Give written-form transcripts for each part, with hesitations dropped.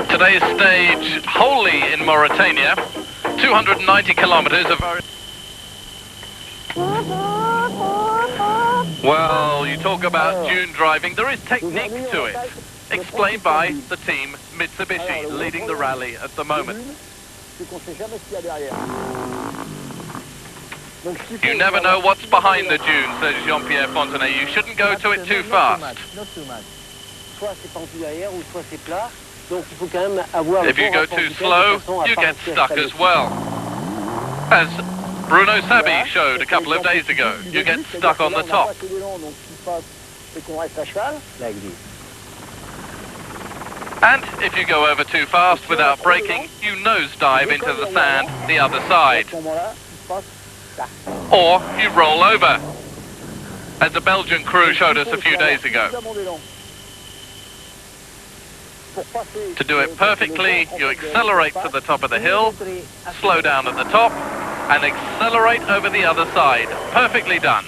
Today's stage wholly in Mauritania, 290 kilometers of... Well, you talk about dune driving, there is technique to it, explained by the team Mitsubishi, leading the rally at the moment. You never know what's behind the dune, says Jean-Pierre Fontenay. You shouldn't go to it too fast. If you go too slow, you get stuck as well. As Bruno Sabi showed a couple of days ago, you get stuck on the top. And if you go over too fast without braking, you nosedive into the sand the other side. Or you roll over, as the Belgian crew showed us a few days ago. To do it perfectly, you accelerate to the top of the hill, slow down at the top, and accelerate over the other side. Perfectly done.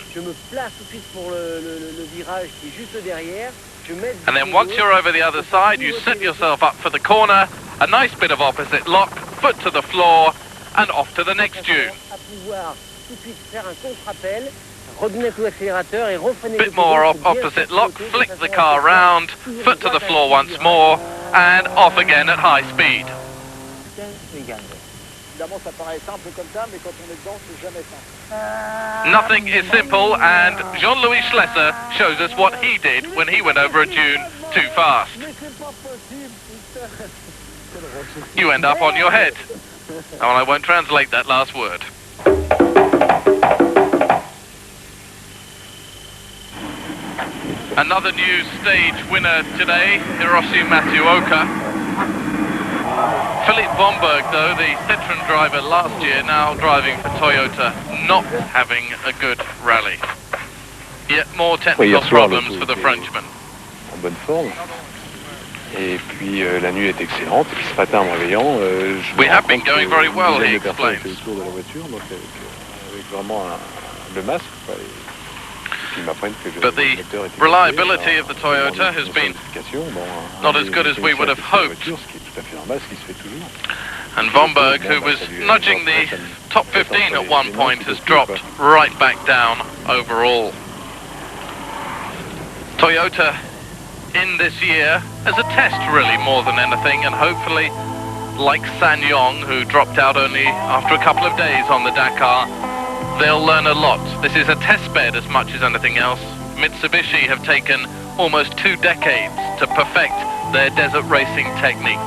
And then once you're over the other side, you set yourself up for the corner, a nice bit of opposite lock, foot to the floor, and off to the next dune. Bit more opposite lock, flick the car round, foot to the floor once more, and off again at high speed. Nothing is simple, and Jean-Louis Schlesser shows us what he did when he went over a dune too fast. You end up on your head. Oh, I won't translate that last word. Another new stage winner today, Hiroshi Matsuoka. Philippe Bomberg, though, the Citroën driver last year, now driving for Toyota, not having a good rally. Yet more technical problems for the Frenchman. En bonne forme. Et puis la nuit est excellente. Et puis ce matin en me réveillant, we have been going very well, he explains. Autour de la voiture, donc avec vraiment le masque. But the reliability of the Toyota has been not as good as we would have hoped. And Bomberg, who was nudging the top 15 at one point, has dropped right back down overall. Toyota in this year as a test really more than anything, and hopefully, like Sanyong, who dropped out only after a couple of days on the Dakar, they'll learn a lot. This is a test bed as much as anything else. Mitsubishi have taken almost 2 decades to perfect their desert racing technique.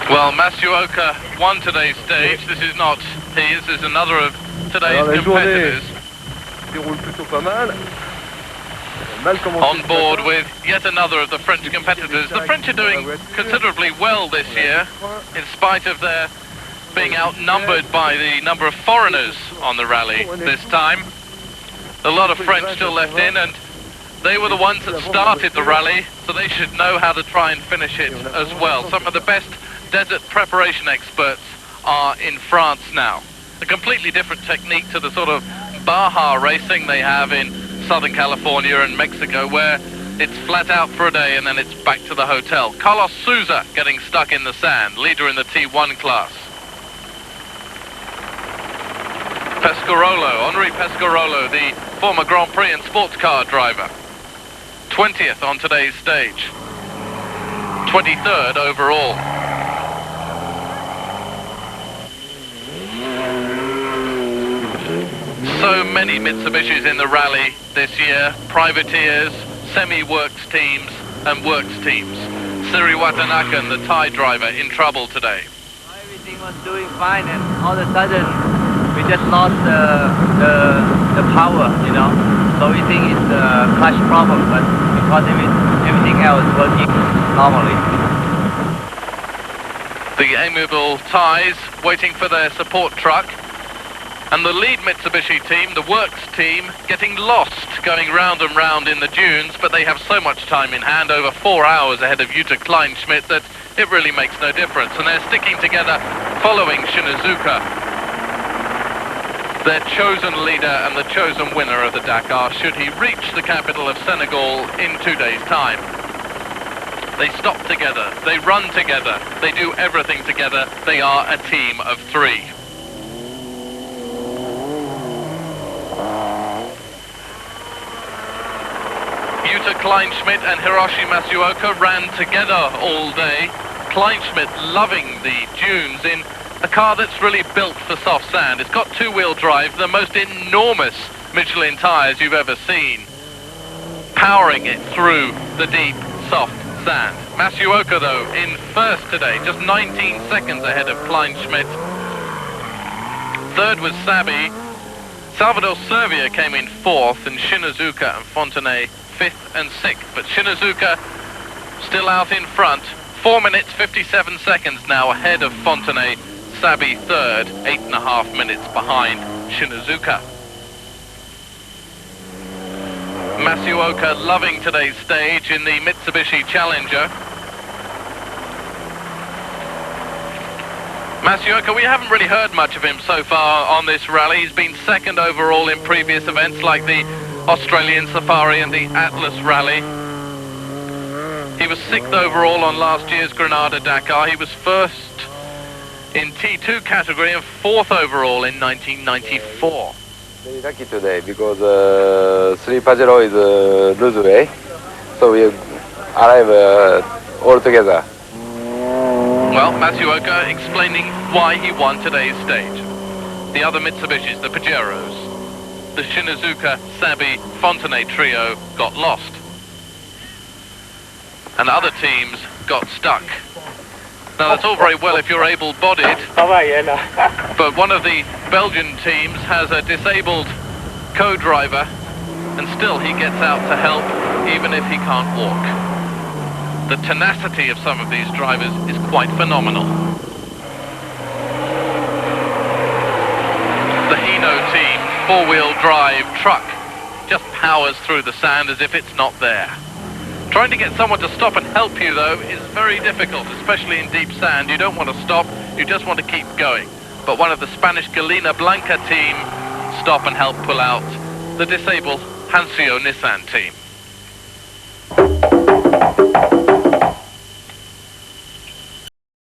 Well, Matsuoka won today's stage. This is not his, this is another of today's competitors. On board with yet another of the French competitors. The French are doing considerably well this year, in spite of their being outnumbered by the number of foreigners on the rally this time. A lot of French still left in, and they were the ones that started the rally, so they should know how to try and finish it as well. Some of the best desert preparation experts are in France now. A completely different technique to the sort of Baja racing they have in Southern California and Mexico, where it's flat out for a day and then it's back to the hotel. Carlos Souza getting stuck in the sand, leader in the T1 class. Pescarolo, Henri Pescarolo, the former Grand Prix and sports car driver. 20th on today's stage. 23rd overall. many Mitsubishis in the rally this year, privateers, semi-works teams and works teams. Siri Watanakan, the Thai driver, in trouble today. Everything was doing fine, and all of a sudden we just lost the power, you know. So we think it's a clutch problem, but because everything else working normally. The amiable Thais waiting for their support truck, and the lead Mitsubishi team, the works team, getting lost going round and round in the dunes, but they have so much time in hand, over 4 hours ahead of Jutta Kleinschmidt, that it really makes no difference, and they're sticking together following Shinazuka, their chosen leader and the chosen winner of the Dakar, should he reach the capital of Senegal in 2 days' time. They stop together, they run together, they do everything together, they are a team of 3. Jutta Kleinschmidt and Hiroshi Matsuoka ran together all day. Kleinschmidt loving the dunes in a car that's really built for soft sand. It's got two-wheel drive, the most enormous Michelin tyres you've ever seen, powering it through the deep, soft sand. Matsuoka, though, in first today, just 19 seconds ahead of Kleinschmidt. Third was Sabi. Salvador Servia came in fourth, and Shinazuka and Fontenay 5th and 6th. But Shinazuka still out in front. 4 minutes, 57 seconds now ahead of Fontenay. Sabi third, 8.5 minutes behind Shinazuka. Matsuoka loving today's stage in the Mitsubishi Challenger. Matsuoka, we haven't really heard much of him so far on this rally. He's been second overall in previous events like the Australian Safari and the Atlas Rally. He was 6th overall on last year's Grenada Dakar. He was first in T2 category and 4th overall in 1994. Very lucky today because 3 Pajero is lose way, so we arrive all together. Well, Matsuoka explaining why he won today's stage. The other Mitsubishis, the Pajeros, the Shinazuka, Sabi, Fontenay trio got lost. And other teams got stuck. Now that's all very well if you're able-bodied, but one of the Belgian teams has a disabled co-driver, and still he gets out to help even if he can't walk. The tenacity of some of these drivers is quite phenomenal. The Hino team, 4-wheel drive truck, just powers through the sand as if it's not there. Trying to get someone to stop and help you, though, is very difficult, especially in deep sand. You don't want to stop, you just want to keep going. But one of the Spanish Galina Blanca team stop and help pull out the disabled Hansio Nissan team.